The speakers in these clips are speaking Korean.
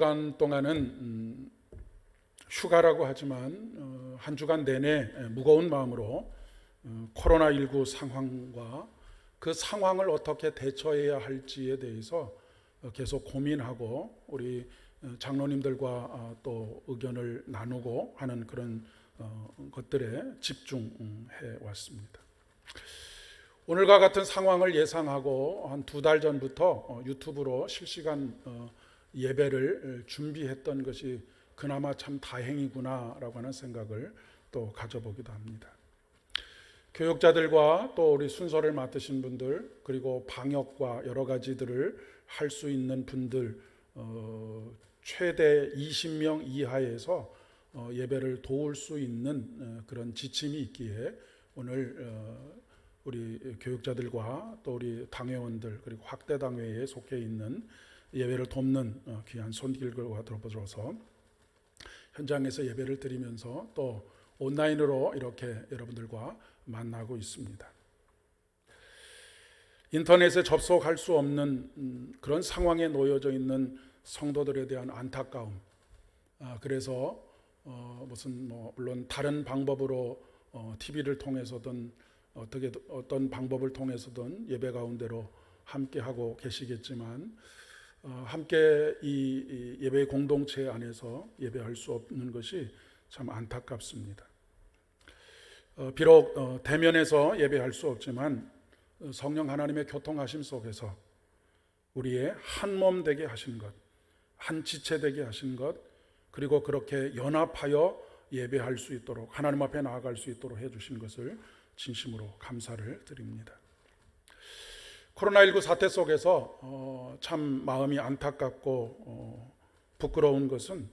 주간 동안은 휴가라고 하지만 한 주간 내내 무거운 마음으로 코로나19 상황과 그 상황을 어떻게 대처해야 할지에 대해서 계속 고민하고 우리 장로님들과 또 의견을 나누고 하는 그런 것들에 집중해 왔습니다. 오늘과 같은 상황을 예상하고 한 2달 전부터 유튜브로 실시간 예배를 준비했던 것이 그나마 참 다행이구나라고 하는 생각을 또 가져보기도 합니다. 교육자들과 또 우리 순서를 맡으신 분들, 그리고 방역과 여러 가지들을 할 수 있는 분들, 최대 20명 이하에서 예배를 도울 수 있는 그런 지침이 있기에 오늘 우리 교육자들과 또 우리 당회원들, 그리고 확대당회에 속해 있는 예배를 돕는 귀한 손길과 더불어서 현장에서 예배를 드리면서 또 온라인으로 이렇게 여러분들과 만나고 있습니다. 인터넷에 접속할 수 없는 그런 상황에 놓여져 있는 성도들에 대한 안타까움, 그래서 물론 다른 방법으로 TV를 통해서든 어떤 방법을 통해서든 예배 가운데로 함께 하고 계시겠지만 함께 이 예배 공동체 안에서 예배할 수 없는 것이 참 안타깝습니다. 비록 대면에서 예배할 수 없지만 성령 하나님의 교통하심 속에서 우리의 한 몸 되게 하신 것, 한 지체 되게 하신 것, 그리고 그렇게 연합하여 예배할 수 있도록 하나님 앞에 나아갈 수 있도록 해주신 것을 진심으로 감사를 드립니다. 코로나19 사태 속에서 참 마음이 안타깝고 부끄러운 것은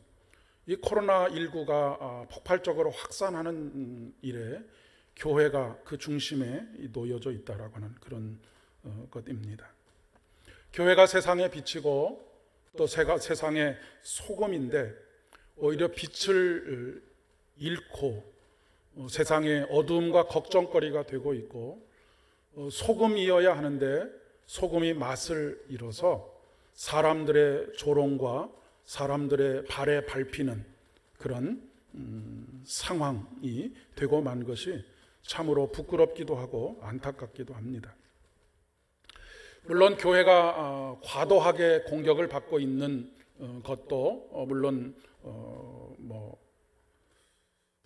이 코로나19가 폭발적으로 확산하는 일에 교회가 그 중심에 놓여져 있다라고 하는 그런 것입니다. 교회가 세상에 빛이고 또 세상의 소금인데 오히려 빛을 잃고 세상의 어두움과 걱정거리가 되고 있고 소금이어야 하는데 소금이 맛을 잃어서 사람들의 조롱과 사람들의 발에 밟히는 그런 상황이 되고 만 것이 참으로 부끄럽기도 하고 안타깝기도 합니다. 물론 교회가 과도하게 공격을 받고 있는 것도 물론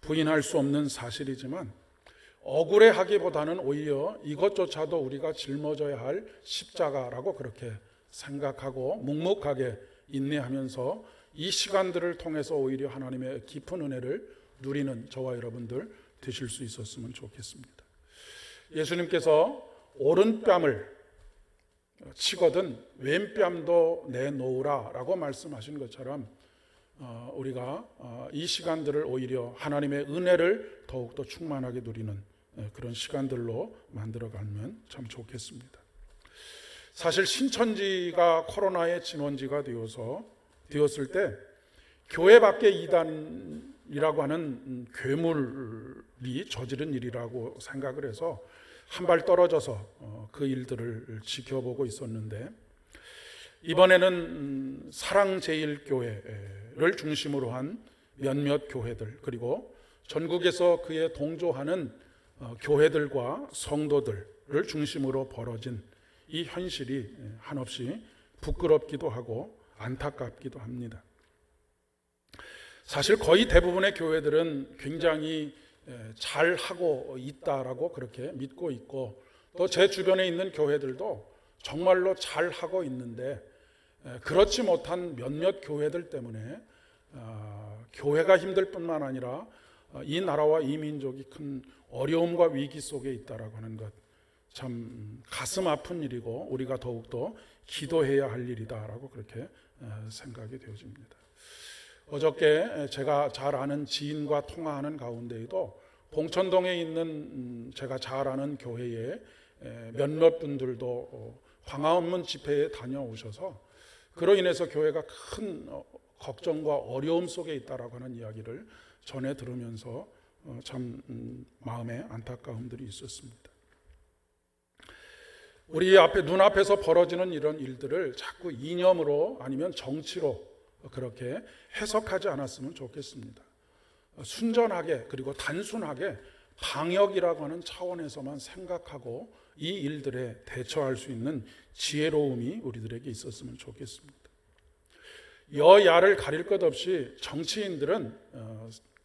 부인할 수 없는 사실이지만 억울해하기보다는 오히려 이것조차도 우리가 짊어져야 할 십자가라고 그렇게 생각하고 묵묵하게 인내하면서 이 시간들을 통해서 오히려 하나님의 깊은 은혜를 누리는 저와 여러분들 되실 수 있었으면 좋겠습니다. 예수님께서 오른뺨을 치거든 왼뺨도 내놓으라 라고 말씀하신 것처럼 우리가 이 시간들을 오히려 하나님의 은혜를 더욱더 충만하게 누리는 그런 시간들로 만들어가면 참 좋겠습니다. 사실 신천지가 코로나의 진원지가 되었을 때 교회 밖의 이단이라고 하는 괴물이 저지른 일이라고 생각을 해서 한 발 떨어져서 그 일들을 지켜보고 있었는데 이번에는 사랑제일교회를 중심으로 한 몇몇 교회들, 그리고 전국에서 그에 동조하는 교회들과 성도들을 중심으로 벌어진 이 현실이 한없이 부끄럽기도 하고 안타깝기도 합니다. 사실 거의 대부분의 교회들은 굉장히 잘하고 있다라고 그렇게 믿고 있고 또 제 주변에 있는 교회들도 정말로 잘하고 있는데 그렇지 못한 몇몇 교회들 때문에 교회가 힘들 뿐만 아니라 이 나라와 이 민족이 큰 어려움과 위기 속에 있다라고 하는 것, 참 가슴 아픈 일이고 우리가 더욱더 기도해야 할 일이다라고 그렇게 생각이 되어집니다. 어저께 제가 잘 아는 지인과 통화하는 가운데에도 봉천동에 있는 제가 잘 아는 교회에 몇몇 분들도 광화문문 집회에 다녀오셔서 그로 인해서 교회가 큰 걱정과 어려움 속에 있다라고 하는 이야기를 전해 들으면서 참 마음에 안타까움들이 있었습니다. 우리 눈앞에서 벌어지는 이런 일들을 자꾸 이념으로 아니면 정치로 그렇게 해석하지 않았으면 좋겠습니다. 순전하게 그리고 단순하게 방역이라고 하는 차원에서만 생각하고 이 일들에 대처할 수 있는 지혜로움이 우리들에게 있었으면 좋겠습니다. 여야를 가릴 것 없이 정치인들은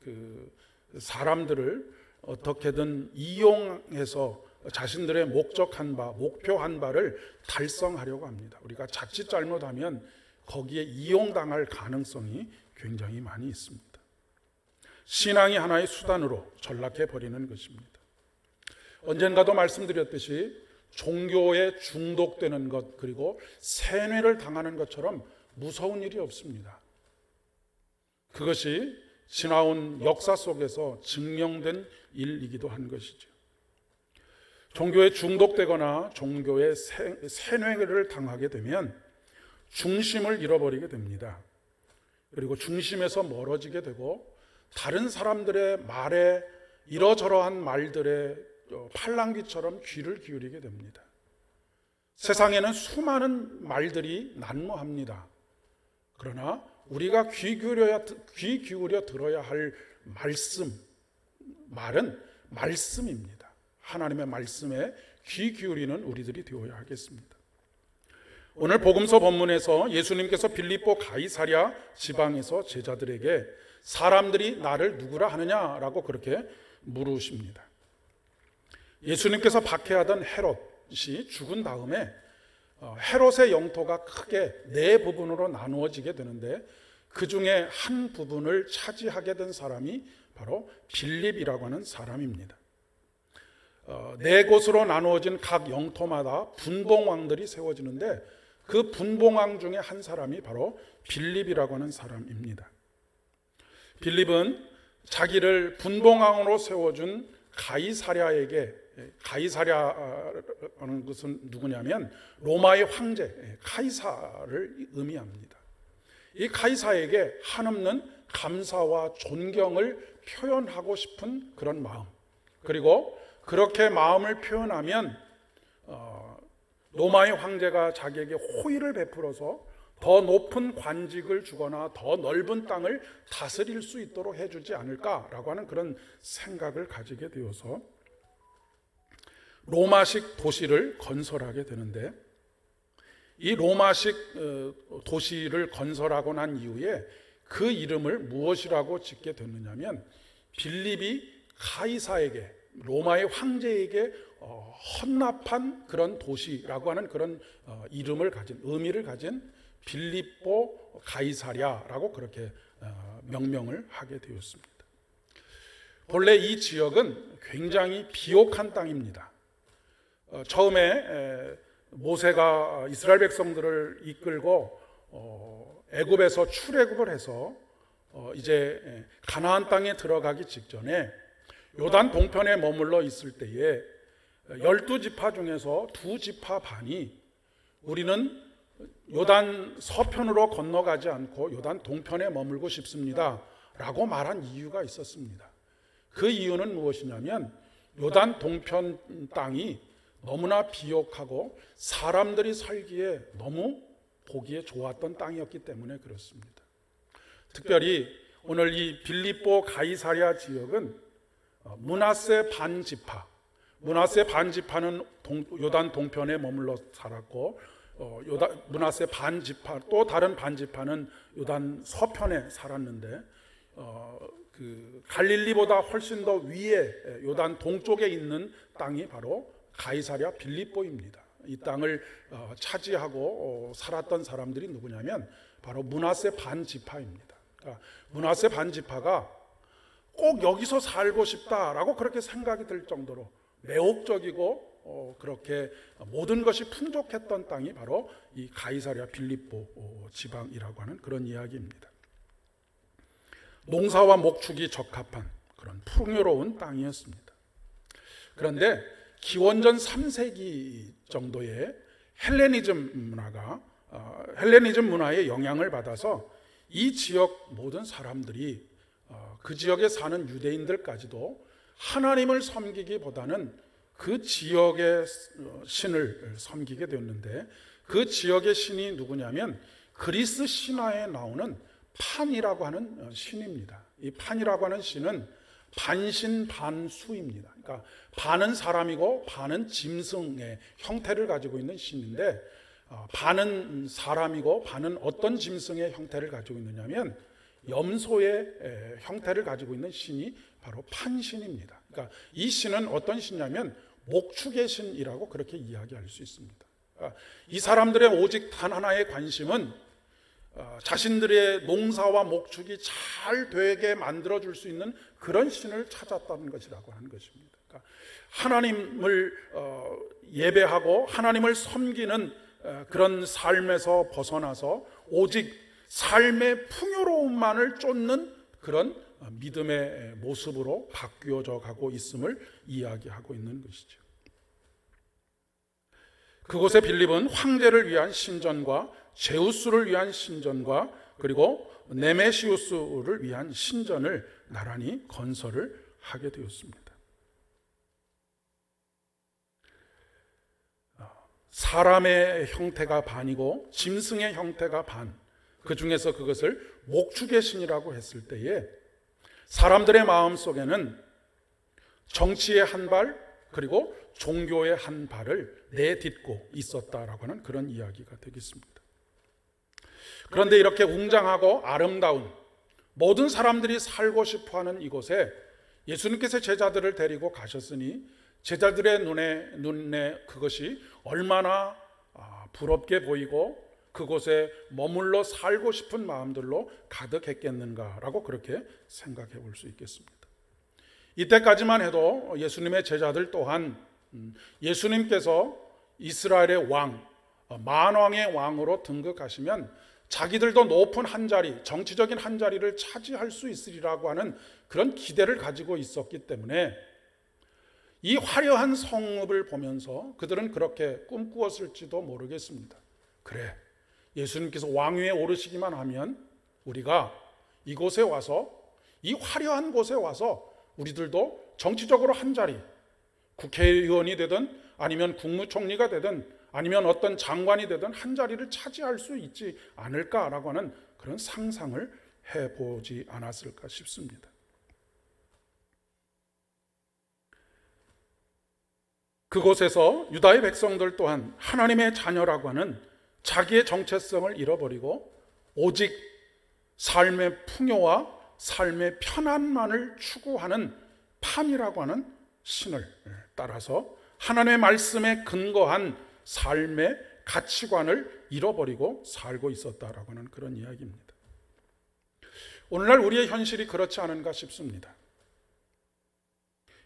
그 사람들을 어떻게든 이용해서 자신들의 목표한 바를 달성하려고 합니다. 우리가 자칫 잘못하면 거기에 이용당할 가능성이 굉장히 많이 있습니다. 신앙이 하나의 수단으로 전락해 버리는 것입니다. 언젠가도 말씀드렸듯이 종교에 중독되는 것 그리고 세뇌를 당하는 것처럼 무서운 일이 없습니다. 그것이 지나온 역사 속에서 증명된 일이기도 한 것이죠. 종교에 중독되거나 종교에 세뇌를 당하게 되면 중심을 잃어버리게 됩니다. 그리고 중심에서 멀어지게 되고 다른 사람들의 말에 이러저러한 말들에 팔랑귀처럼 귀를 기울이게 됩니다. 세상에는 수많은 말들이 난무합니다. 그러나 우리가 귀 기울여 들어야 할 말은 말씀입니다. 하나님의 말씀에 귀 기울이는 우리들이 되어야 하겠습니다. 오늘 복음서 본문에서 예수님께서 빌립보 가이사랴 지방에서 제자들에게 사람들이 나를 누구라 하느냐라고 그렇게 물으십니다. 예수님께서 박해하던 헤롯이 죽은 다음에 헤롯의 영토가 크게 네 부분으로 나누어지게 되는데 그 중에 한 부분을 차지하게 된 사람이 바로 빌립이라고 하는 사람입니다. 네 곳으로 나누어진 각 영토마다 분봉왕들이 세워지는데 그 분봉왕 중에 한 사람이 바로 빌립이라고 하는 사람입니다. 빌립은 자기를 분봉왕으로 세워준 가이사랴라는 것은 누구냐면 로마의 황제 카이사를 의미합니다. 이 카이사에게 한없는 감사와 존경을 표현하고 싶은 그런 마음, 그리고 그렇게 마음을 표현하면 로마의 황제가 자기에게 호의를 베풀어서 더 높은 관직을 주거나 더 넓은 땅을 다스릴 수 있도록 해주지 않을까라고 하는 그런 생각을 가지게 되어서 로마식 도시를 건설하게 되는데, 이 로마식 도시를 건설하고 난 이후에 그 이름을 무엇이라고 짓게 됐느냐면 빌립이 가이사에게, 로마의 황제에게 헌납한 그런 도시라고 하는 그런 의미를 가진 빌립보 가이사랴라고 그렇게 명명을 하게 되었습니다. 본래 이 지역은 굉장히 비옥한 땅입니다. 처음에 모세가 이스라엘 백성들을 이끌고 애굽에서 출애굽을 해서 이제 가나안 땅에 들어가기 직전에 요단 동편에 머물러 있을 때에 12지파 중에서 2지파 반이 우리는 요단 서편으로 건너가지 않고 요단 동편에 머물고 싶습니다 라고 말한 이유가 있었습니다. 그 이유는 무엇이냐면 요단 동편 땅이 너무나 비옥하고 사람들이 살기에 너무 보기에 좋았던 땅이었기 때문에 그렇습니다. 특별히 오늘 이 빌립보 가이사랴 지역은 므낫세 반지파는 요단 동편에 머물러 살았고, 므낫세 반지파 또 다른 반지파는 요단 서편에 살았는데, 그 갈릴리보다 훨씬 더 위에 요단 동쪽에 있는 땅이 바로 가이사랴 빌립보입니다. 이 땅을 차지하고 살았던 사람들이 누구냐면 바로 므낫세 반지파입니다. 그러니까 므낫세 반지파가 꼭 여기서 살고 싶다라고 그렇게 생각이 들 정도로 매혹적이고 그렇게 모든 것이 풍족했던 땅이 바로 이 가이사랴 빌립보 지방이라고 하는 그런 이야기입니다. 농사와 목축이 적합한 그런 풍요로운 땅이었습니다. 그런데 기원전 3세기 정도의 헬레니즘 문화의 영향을 받아서 이 지역 모든 사람들이 그 지역에 사는 유대인들까지도 하나님을 섬기기보다는 그 지역의 신을 섬기게 되었는데, 그 지역의 신이 누구냐면 그리스 신화에 나오는 판이라고 하는 신입니다. 이 판이라고 하는 신은 반신반수입니다. 그러니까 반은 사람이고 반은 짐승의 형태를 가지고 있는 신인데, 반은 사람이고 반은 어떤 짐승의 형태를 가지고 있느냐면 염소의 형태를 가지고 있는 신이 바로 판신입니다. 그러니까 이 신은 어떤 신이냐면 목축의 신이라고 그렇게 이야기할 수 있습니다. 그러니까 이 사람들의 오직 단 하나의 관심은 자신들의 농사와 목축이 잘 되게 만들어줄 수 있는 그런 신을 찾았다는 것이라고 하는 것입니다. 그러니까 하나님을 예배하고 하나님을 섬기는 그런 삶에서 벗어나서 오직 삶의 풍요로움만을 쫓는 그런 믿음의 모습으로 바뀌어져 가고 있음을 이야기하고 있는 것이죠. 그곳에 빌립은 황제를 위한 신전과 제우스를 위한 신전과 그리고 네메시우스를 위한 신전을 나란히 건설을 하게 되었습니다. 사람의 형태가 반이고 짐승의 형태가 반, 그 중에서 그것을 목축의 신이라고 했을 때에 사람들의 마음속에는 정치의 한 발 그리고 종교의 한 발을 내딛고 있었다라고 하는 그런 이야기가 되겠습니다. 그런데 이렇게 웅장하고 아름다운 모든 사람들이 살고 싶어하는 이곳에 예수님께서 제자들을 데리고 가셨으니 제자들의 눈에 그것이 얼마나 부럽게 보이고 그곳에 머물러 살고 싶은 마음들로 가득했겠는가라고 그렇게 생각해 볼 수 있겠습니다. 이때까지만 해도 예수님의 제자들 또한 예수님께서 이스라엘의 왕, 만왕의 왕으로 등극하시면 자기들도 높은 한 자리, 정치적인 한 자리를 차지할 수 있으리라고 하는 그런 기대를 가지고 있었기 때문에 이 화려한 성읍을 보면서 그들은 그렇게 꿈꾸었을지도 모르겠습니다. 그래, 예수님께서 왕위에 오르시기만 하면 우리가 이곳에 와서, 이 화려한 곳에 와서 우리들도 정치적으로 한 자리, 국회의원이 되든 아니면 국무총리가 되든 아니면 어떤 장관이 되든 한 자리를 차지할 수 있지 않을까라고 하는 그런 상상을 해보지 않았을까 싶습니다. 그곳에서 유다의 백성들 또한 하나님의 자녀라고 하는 자기의 정체성을 잃어버리고 오직 삶의 풍요와 삶의 편안만을 추구하는 판이라고 하는 신을 따라서 하나님의 말씀에 근거한 삶의 가치관을 잃어버리고 살고 있었다라고 하는 그런 이야기입니다. 오늘날 우리의 현실이 그렇지 않은가 싶습니다.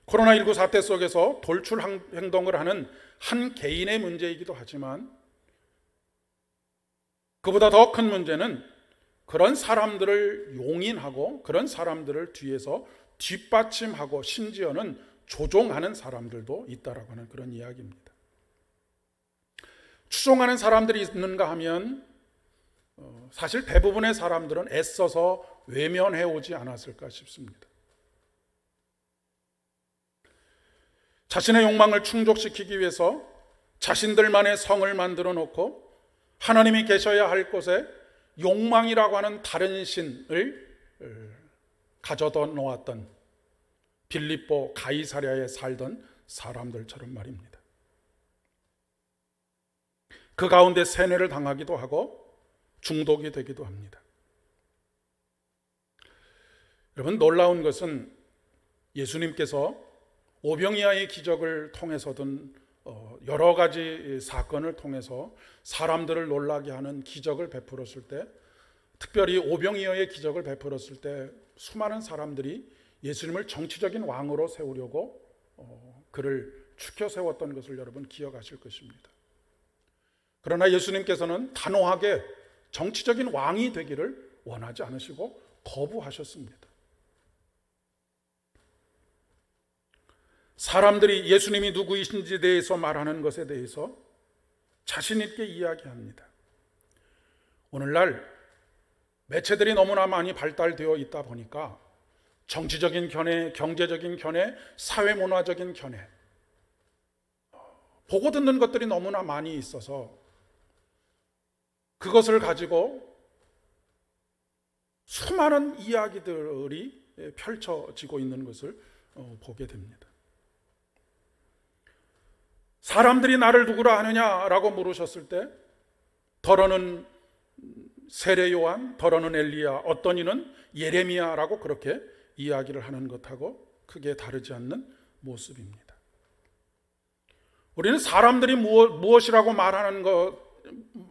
코로나19 사태 속에서 돌출 행동을 하는 한 개인의 문제이기도 하지만 그보다 더 큰 문제는 그런 사람들을 용인하고 그런 사람들을 뒤에서 뒷받침하고 심지어는 조종하는 사람들도 있다라고 하는 그런 이야기입니다. 추종하는 사람들이 있는가 하면 사실 대부분의 사람들은 애써서 외면해 오지 않았을까 싶습니다. 자신의 욕망을 충족시키기 위해서 자신들만의 성을 만들어 놓고 하나님이 계셔야 할 곳에 욕망이라고 하는 다른 신을 가져다 놓았던 빌립보 가이사랴에 살던 사람들처럼 말입니다. 그 가운데 세뇌를 당하기도 하고 중독이 되기도 합니다. 여러분, 놀라운 것은 예수님께서 오병이어의 기적을 통해서든 여러 가지 사건을 통해서 사람들을 놀라게 하는 기적을 베풀었을 때, 특별히 오병이어의 기적을 베풀었을 때 수많은 사람들이 예수님을 정치적인 왕으로 세우려고 그를 추켜 세웠던 것을 여러분 기억하실 것입니다. 그러나 예수님께서는 단호하게 정치적인 왕이 되기를 원하지 않으시고 거부하셨습니다. 사람들이 예수님이 누구이신지에 대해서 말하는 것에 대해서 자신 있게 이야기합니다. 오늘날 매체들이 너무나 많이 발달되어 있다 보니까 정치적인 견해, 경제적인 견해, 사회문화적인 견해, 보고 듣는 것들이 너무나 많이 있어서 그것을 가지고 수많은 이야기들이 펼쳐지고 있는 것을 보게 됩니다. 사람들이 나를 누구라 하느냐라고 물으셨을 때 더러는 세례 요한, 더러는 엘리야, 어떤 이는 예레미야라고 그렇게 이야기를 하는 것하고 크게 다르지 않는 모습입니다. 우리는 사람들이 무엇이라고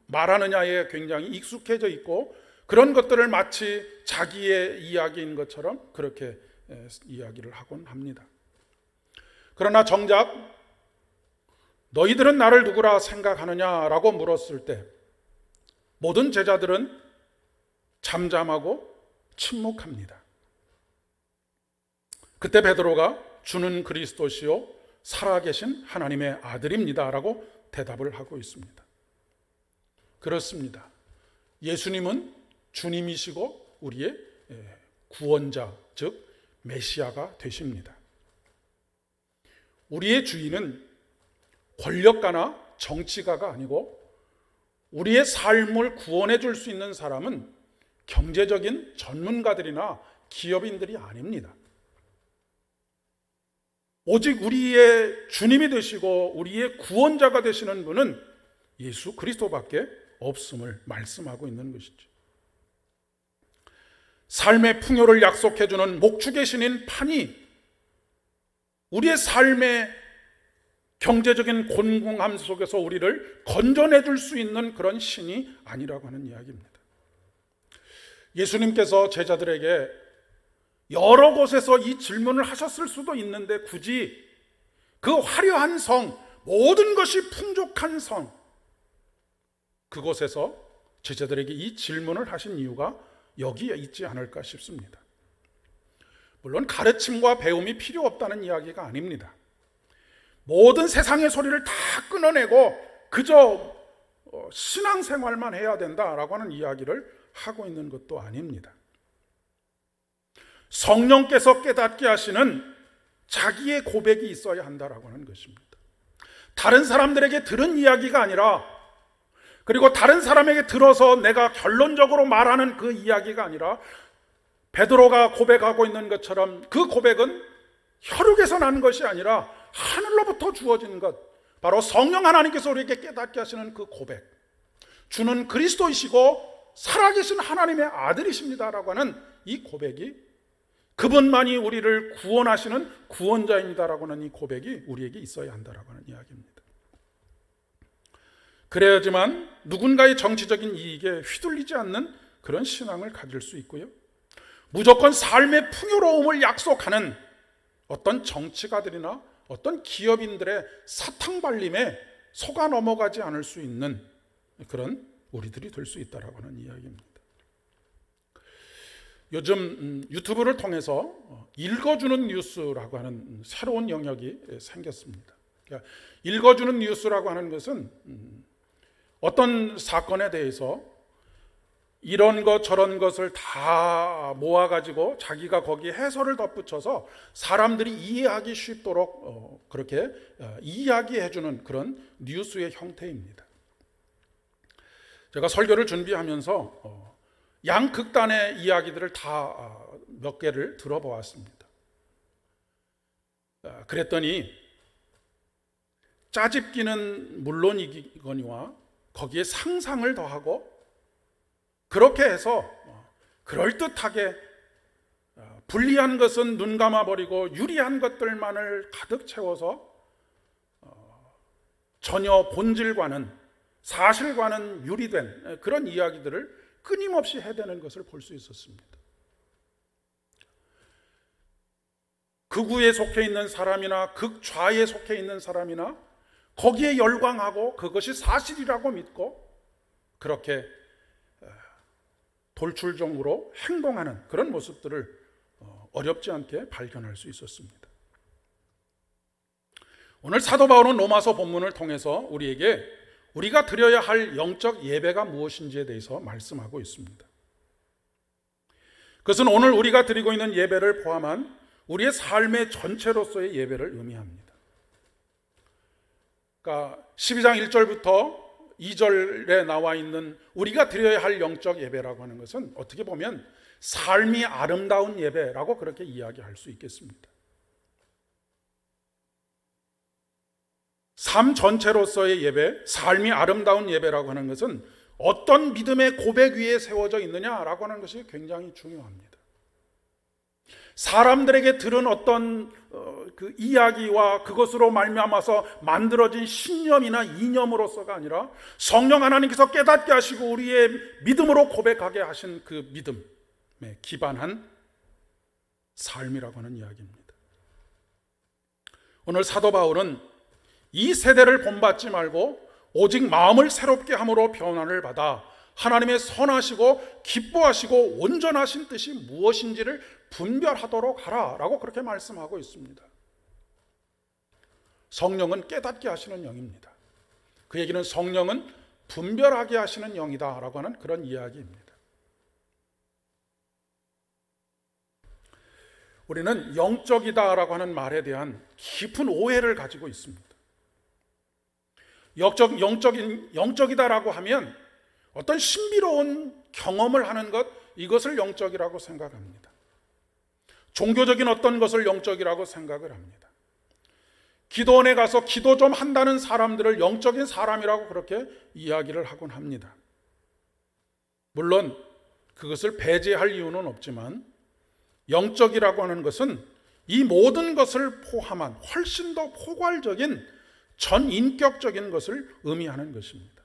말하느냐에 굉장히 익숙해져 있고 그런 것들을 마치 자기의 이야기인 것처럼 그렇게 이야기를 하곤 합니다. 그러나 정작 너희들은 나를 누구라 생각하느냐라고 물었을 때 모든 제자들은 잠잠하고 침묵합니다. 그때 베드로가 주는 그리스도시요 살아계신 하나님의 아들입니다라고 대답을 하고 있습니다. 그렇습니다. 예수님은 주님이시고 우리의 구원자, 즉 메시아가 되십니다. 우리의 주인은 권력가나 정치가가 아니고 우리의 삶을 구원해 줄 수 있는 사람은 경제적인 전문가들이나 기업인들이 아닙니다. 오직 우리의 주님이 되시고 우리의 구원자가 되시는 분은 예수 그리스도밖에 없음을 말씀하고 있는 것이죠. 삶의 풍요를 약속해 주는 목축의 신인 판이 우리의 삶의 경제적인 곤궁함 속에서 우리를 건져내 줄 수 있는 그런 신이 아니라고 하는 이야기입니다. 예수님께서 제자들에게 여러 곳에서 이 질문을 하셨을 수도 있는데 굳이 그 화려한 성, 모든 것이 풍족한 성, 그곳에서 제자들에게 이 질문을 하신 이유가 여기에 있지 않을까 싶습니다. 물론 가르침과 배움이 필요 없다는 이야기가 아닙니다. 모든 세상의 소리를 다 끊어내고 그저 신앙생활만 해야 된다라고 하는 이야기를 하고 있는 것도 아닙니다. 성령께서 깨닫게 하시는 자기의 고백이 있어야 한다라고 하는 것입니다. 다른 사람들에게 들은 이야기가 아니라, 그리고 다른 사람에게 들어서 내가 결론적으로 말하는 그 이야기가 아니라 베드로가 고백하고 있는 것처럼 그 고백은 혈육에서 난 것이 아니라 하늘로부터 주어진 것, 바로 성령 하나님께서 우리에게 깨닫게 하시는 그 고백, 주는 그리스도이시고 살아계신 하나님의 아들이십니다라고 하는 이 고백이, 그분만이 우리를 구원하시는 구원자입니다라고 하는 이 고백이 우리에게 있어야 한다라고 하는 이야기입니다. 그래야지만 누군가의 정치적인 이익에 휘둘리지 않는 그런 신앙을 가질 수 있고요, 무조건 삶의 풍요로움을 약속하는 어떤 정치가들이나 어떤 기업인들의 사탕발림에 속아 넘어가지 않을 수 있는 그런 우리들이 될 수 있다라고 하는 이야기입니다. 요즘 유튜브를 통해서 읽어주는 뉴스라고 하는 새로운 영역이 생겼습니다. 그러니까 읽어주는 뉴스라고 하는 것은 어떤 사건에 대해서 이런 것 저런 것을 다 모아가지고 자기가 거기에 해설을 덧붙여서 사람들이 이해하기 쉽도록 그렇게 이야기해주는 그런 뉴스의 형태입니다. 제가 설교를 준비하면서 양극단의 이야기들을 다 몇 개를 들어보았습니다. 그랬더니 짜집기는 물론이거니와 거기에 상상을 더하고 그렇게 해서 그럴듯하게 불리한 것은 눈 감아버리고 유리한 것들만을 가득 채워서 전혀 본질과는, 사실과는 유리된 그런 이야기들을 끊임없이 해대는 것을 볼 수 있었습니다. 극우에 속해 있는 사람이나 극좌에 속해 있는 사람이나 거기에 열광하고 그것이 사실이라고 믿고 그렇게 돌출종으로 행동하는 그런 모습들을 어렵지 않게 발견할 수 있었습니다. 오늘 사도 바울은 로마서 본문을 통해서 우리에게 우리가 드려야 할 영적 예배가 무엇인지에 대해서 말씀하고 있습니다. 그것은 오늘 우리가 드리고 있는 예배를 포함한 우리의 삶의 전체로서의 예배를 의미합니다. 그러니까 12장 1절부터 2절에 나와 있는 우리가 드려야 할 영적 예배라고 하는 것은 어떻게 보면 삶이 아름다운 예배라고 그렇게 이야기할 수 있겠습니다. 삶 전체로서의 예배, 삶이 아름다운 예배라고 하는 것은 어떤 믿음의 고백 위에 세워져 있느냐라고 하는 것이 굉장히 중요합니다. 사람들에게 들은 어떤 그 이야기와 그것으로 말미암아서 만들어진 신념이나 이념으로서가 아니라 성령 하나님께서 깨닫게 하시고 우리의 믿음으로 고백하게 하신 그 믿음에 기반한 삶이라고 하는 이야기입니다. 오늘 사도 바울은 이 세대를 본받지 말고 오직 마음을 새롭게 함으로 변화를 받아 하나님의 선하시고 기뻐하시고 온전하신 뜻이 무엇인지를 분별하도록 하라라고 그렇게 말씀하고 있습니다. 성령은 깨닫게 하시는 영입니다. 그 얘기는 성령은 분별하게 하시는 영이다라고 하는 그런 이야기입니다. 우리는 영적이다라고 하는 말에 대한 깊은 오해를 가지고 있습니다. 영적이다라고 하면 어떤 신비로운 경험을 하는 것, 이것을 영적이라고 생각합니다. 종교적인 어떤 것을 영적이라고 생각을 합니다. 기도원에 가서 기도 좀 한다는 사람들을 영적인 사람이라고 그렇게 이야기를 하곤 합니다. 물론 그것을 배제할 이유는 없지만 영적이라고 하는 것은 이 모든 것을 포함한 훨씬 더 포괄적인 전인격적인 것을 의미하는 것입니다.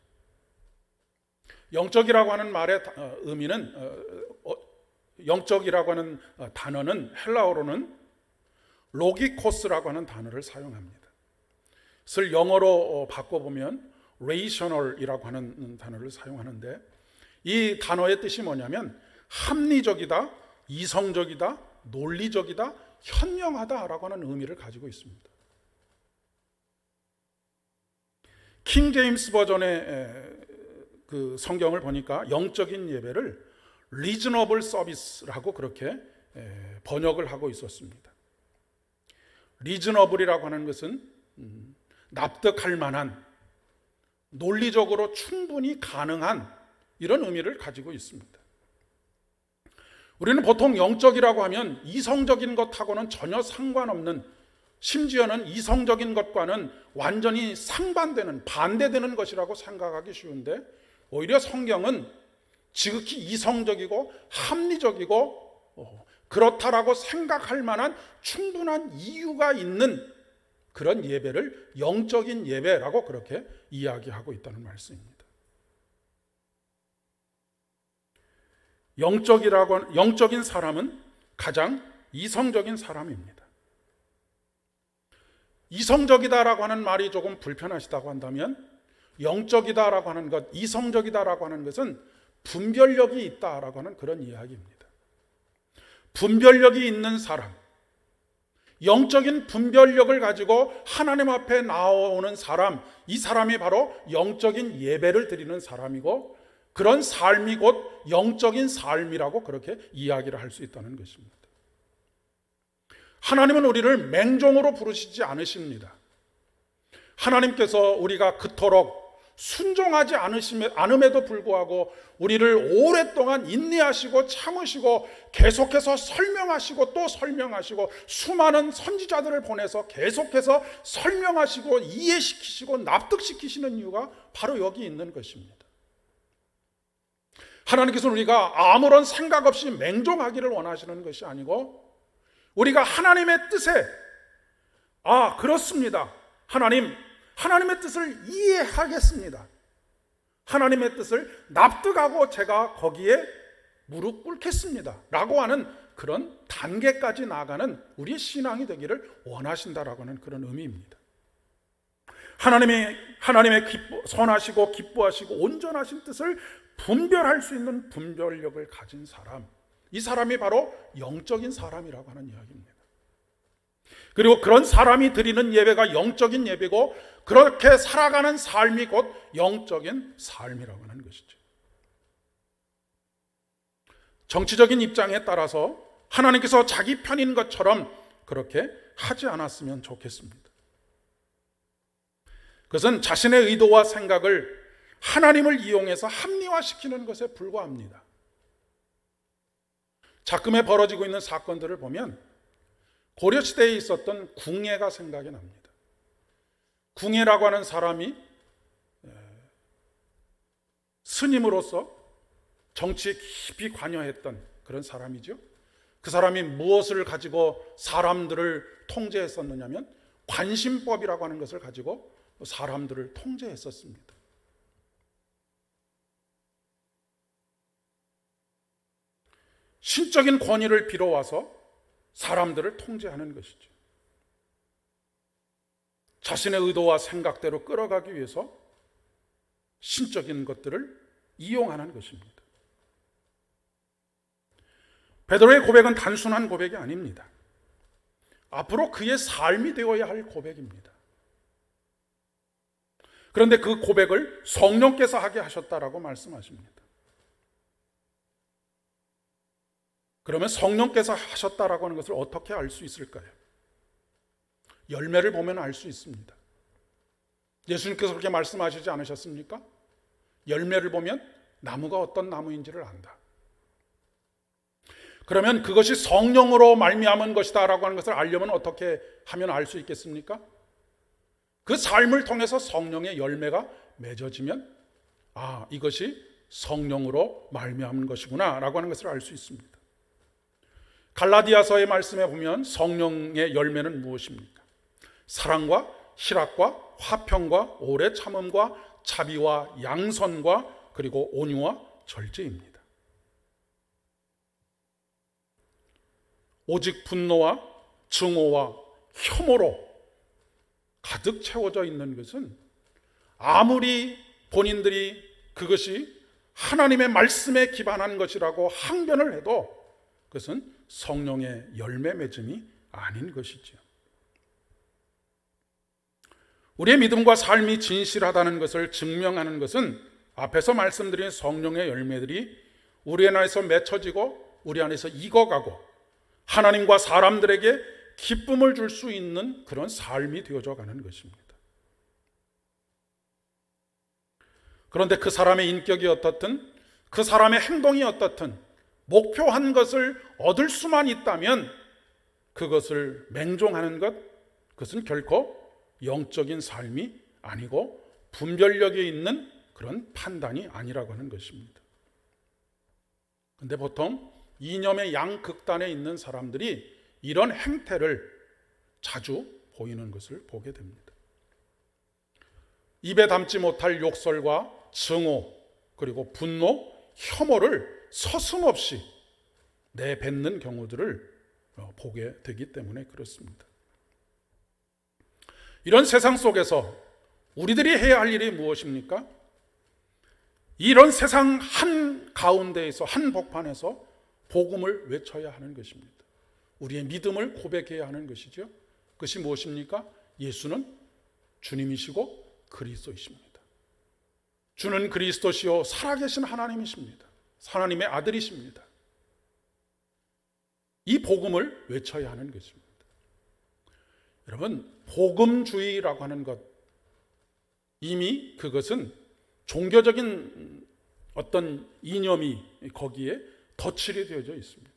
영적이라고 하는 말의 의미는 영적이라고 하는 단어는 헬라어로는 로기코스라고 하는 단어를 사용합니다. 그것을 영어로 바꿔보면 rational이라고 하는 단어를 사용하는데 이 단어의 뜻이 뭐냐면 합리적이다, 이성적이다, 논리적이다, 현명하다라고 하는 의미를 가지고 있습니다. 킹 제임스 버전의 그 성경을 보니까 영적인 예배를 리즈너블 서비스라고 그렇게 번역을 하고 있었습니다. 리즈너블이라고 하는 것은 납득할 만한, 논리적으로 충분히 가능한 이런 의미를 가지고 있습니다. 우리는 보통 영적이라고 하면 이성적인 것하고는 전혀 상관없는, 심지어는 이성적인 것과는 완전히 상반되는, 반대되는 것이라고 생각하기 쉬운데 오히려 성경은 지극히 이성적이고 합리적이고 그렇다라고 생각할 만한 충분한 이유가 있는 그런 예배를 영적인 예배라고 그렇게 이야기하고 있다는 말씀입니다. 영적인 사람은 가장 이성적인 사람입니다. 이성적이다라고 하는 말이 조금 불편하시다고 한다면 영적이다라고 하는 것, 이성적이다라고 하는 것은 분별력이 있다라고 하는 그런 이야기입니다. 분별력이 있는 사람, 영적인 분별력을 가지고 하나님 앞에 나오는 사람, 이 사람이 바로 영적인 예배를 드리는 사람이고 그런 삶이 곧 영적인 삶이라고 그렇게 이야기를 할 수 있다는 것입니다. 하나님은 우리를 맹종으로 부르시지 않으십니다. 하나님께서 우리가 그토록 순종하지 않음에도 불구하고 우리를 오랫동안 인내하시고 참으시고 계속해서 설명하시고 또 설명하시고 수많은 선지자들을 보내서 계속해서 설명하시고 이해시키시고 납득시키시는 이유가 바로 여기 있는 것입니다. 하나님께서는 우리가 아무런 생각 없이 맹종하기를 원하시는 것이 아니고 우리가 하나님의 뜻에 그렇습니다. 하나님의 뜻을 이해하겠습니다. 하나님의 뜻을 납득하고 제가 거기에 무릎 꿇겠습니다. 라고 하는 그런 단계까지 나아가는 우리의 신앙이 되기를 원하신다라고 하는 그런 의미입니다. 하나님의 선하시고 기뻐하시고 온전하신 뜻을 분별할 수 있는 분별력을 가진 사람, 이 사람이 바로 영적인 사람이라고 하는 이야기입니다. 그리고 그런 사람이 드리는 예배가 영적인 예배고 그렇게 살아가는 삶이 곧 영적인 삶이라고 하는 것이죠. 정치적인 입장에 따라서 하나님께서 자기 편인 것처럼 그렇게 하지 않았으면 좋겠습니다. 그것은 자신의 의도와 생각을 하나님을 이용해서 합리화시키는 것에 불과합니다. 작금에 벌어지고 있는 사건들을 보면 고려시대에 있었던 궁예가 생각이 납니다. 궁예라고 하는 사람이 스님으로서 정치에 깊이 관여했던 그런 사람이죠. 그 사람이 무엇을 가지고 사람들을 통제했었느냐면 관심법이라고 하는 것을 가지고 사람들을 통제했었습니다. 신적인 권위를 빌어와서 사람들을 통제하는 것이죠. 자신의 의도와 생각대로 끌어가기 위해서 신적인 것들을 이용하는 것입니다. 베드로의 고백은 단순한 고백이 아닙니다. 앞으로 그의 삶이 되어야 할 고백입니다. 그런데 그 고백을 성령께서 하게 하셨다라고 말씀하십니다. 그러면 성령께서 하셨다라고 하는 것을 어떻게 알 수 있을까요? 열매를 보면 알 수 있습니다. 예수님께서 그렇게 말씀하시지 않으셨습니까? 열매를 보면 나무가 어떤 나무인지를 안다. 그러면 그것이 성령으로 말미암은 것이다 라고 하는 것을 알려면 어떻게 하면 알 수 있겠습니까? 그 삶을 통해서 성령의 열매가 맺어지면 이것이 성령으로 말미암은 것이구나 라고 하는 것을 알 수 있습니다. 갈라디아서의 말씀에 보면 성령의 열매는 무엇입니까? 사랑과 희락과 화평과 오래 참음과 자비와 양선과 그리고 온유와 절제입니다. 오직 분노와 증오와 혐오로 가득 채워져 있는 것은 아무리 본인들이 그것이 하나님의 말씀에 기반한 것이라고 항변을 해도 그것은 성령의 열매 맺음이 아닌 것이죠. 우리의 믿음과 삶이 진실하다는 것을 증명하는 것은 앞에서 말씀드린 성령의 열매들이 우리 안에서 맺혀지고 우리 안에서 익어가고 하나님과 사람들에게 기쁨을 줄 수 있는 그런 삶이 되어져 가는 것입니다. 그런데 그 사람의 인격이 어떻든 그 사람의 행동이 어떻든 목표한 것을 얻을 수만 있다면 그것을 맹종하는 것, 그것은 결코 영적인 삶이 아니고 분별력이 있는 그런 판단이 아니라고 하는 것입니다. 그런데 보통 이념의 양극단에 있는 사람들이 이런 행태를 자주 보이는 것을 보게 됩니다. 입에 담지 못할 욕설과 증오 그리고 분노, 혐오를 서슴없이 내뱉는 경우들을 보게 되기 때문에 그렇습니다. 이런 세상 속에서 우리들이 해야 할 일이 무엇입니까? 이런 세상 한가운데에서 한복판에서 복음을 외쳐야 하는 것입니다. 우리의 믿음을 고백해야 하는 것이죠. 그것이 무엇입니까? 예수는 주님이시고 그리스도이십니다. 주는 그리스도시요 살아계신 하나님이십니다. 하나님의 아들이십니다. 이 복음을 외쳐야 하는 것입니다. 여러분, 복음주의라고 하는 것, 이미 그것은 종교적인 어떤 이념이 거기에 덧칠이 되어져 있습니다.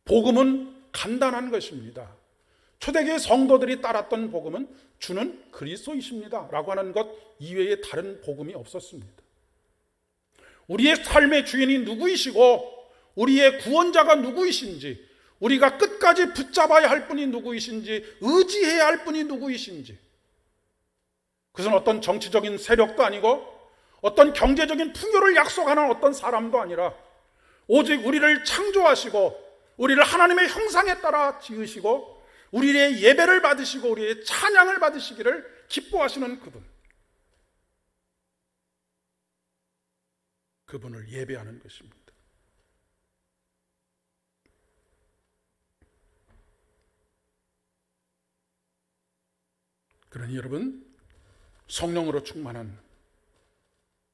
복음은 간단한 것입니다. 초대교회 성도들이 따랐던 복음은 주는 그리스도이십니다 라고 하는 것 이외에 다른 복음이 없었습니다. 우리의 삶의 주인이 누구이시고 우리의 구원자가 누구이신지, 우리가 끝까지 붙잡아야 할 분이 누구이신지, 의지해야 할 분이 누구이신지, 그것은 어떤 정치적인 세력도 아니고 어떤 경제적인 풍요를 약속하는 어떤 사람도 아니라 오직 우리를 창조하시고 우리를 하나님의 형상에 따라 지으시고 우리의 예배를 받으시고 우리의 찬양을 받으시기를 기뻐하시는 그분을 예배하는 것입니다. 그러니 여러분, 성령으로 충만한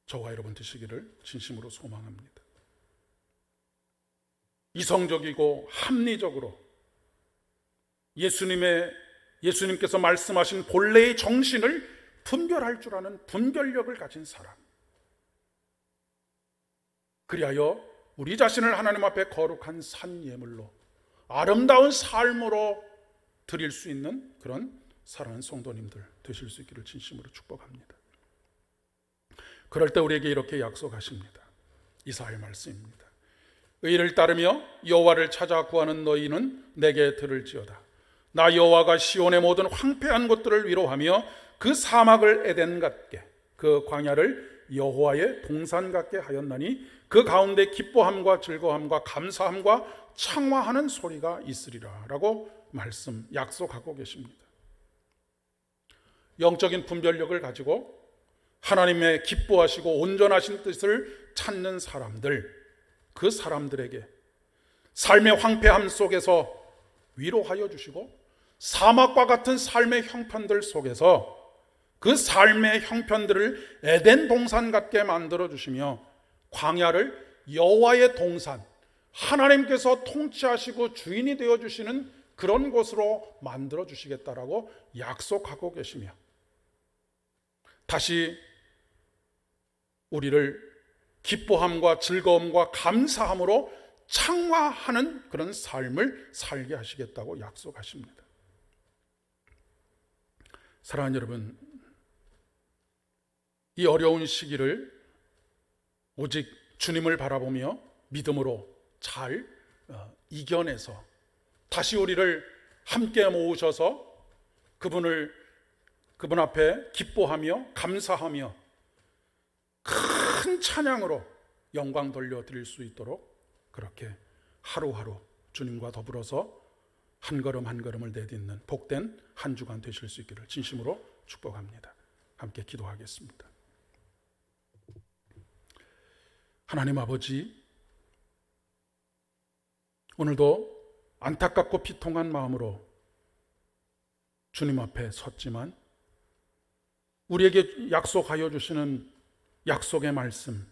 저와 여러분 되시기를 진심으로 소망합니다. 이성적이고 합리적으로 예수님께서 말씀하신 본래의 정신을 분별할 줄 아는 분별력을 가진 사람, 그리하여 우리 자신을 하나님 앞에 거룩한 산 예물로 아름다운 삶으로 드릴 수 있는 그런 사랑하는 성도님들 되실 수 있기를 진심으로 축복합니다. 그럴 때 우리에게 이렇게 약속하십니다. 이사야의 말씀입니다. 의를 따르며 여호와를 찾아 구하는 너희는 내게 들을지어다. 나 여호와가 시온의 모든 황폐한 곳들을 위로하며 그 사막을 에덴 같게 그 광야를 여호와의 동산 같게 하였나니 그 가운데 기뻐함과 즐거움과 감사함과 창화하는 소리가 있으리라 라고 약속하고 계십니다. 영적인 분별력을 가지고 하나님의 기뻐하시고 온전하신 뜻을 찾는 사람들, 그 사람들에게 삶의 황폐함 속에서 위로하여 주시고 사막과 같은 삶의 형편들 속에서 그 삶의 형편들을 에덴 동산 같게 만들어 주시며 광야를 여호와의 동산, 하나님께서 통치하시고 주인이 되어 주시는 그런 곳으로 만들어 주시겠다라고 약속하고 계시며 다시 우리를 기뻐함과 즐거움과 감사함으로 창화하는 그런 삶을 살게 하시겠다고 약속하십니다. 사랑하는 여러분, 이 어려운 시기를 오직 주님을 바라보며 믿음으로 잘 이겨내서 다시 우리를 함께 모으셔서 그분 앞에 기뻐하며 감사하며 큰 찬양으로 영광 돌려드릴 수 있도록 그렇게 하루하루 주님과 더불어서 한 걸음 한 걸음을 내딛는 복된 한 주간 되실 수 있기를 진심으로 축복합니다. 함께 기도하겠습니다. 하나님 아버지, 오늘도 안타깝고 비통한 마음으로 주님 앞에 섰지만 우리에게 약속하여 주시는 약속의 말씀,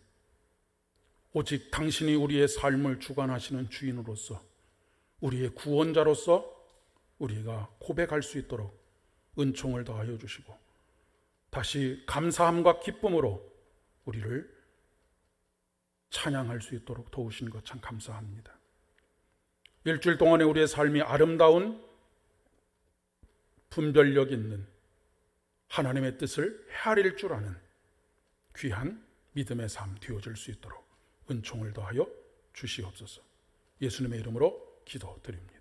오직 당신이 우리의 삶을 주관하시는 주인으로서 우리의 구원자로서 우리가 고백할 수 있도록 은총을 더하여 주시고 다시 감사함과 기쁨으로 우리를 찬양할 수 있도록 도우신 것 참 감사합니다. 일주일 동안의 우리의 삶이 아름다운 분별력 있는 하나님의 뜻을 헤아릴 줄 아는 귀한 믿음의 삶 되어질 수 있도록 은총을 더하여 주시옵소서. 예수님의 이름으로 기도드립니다.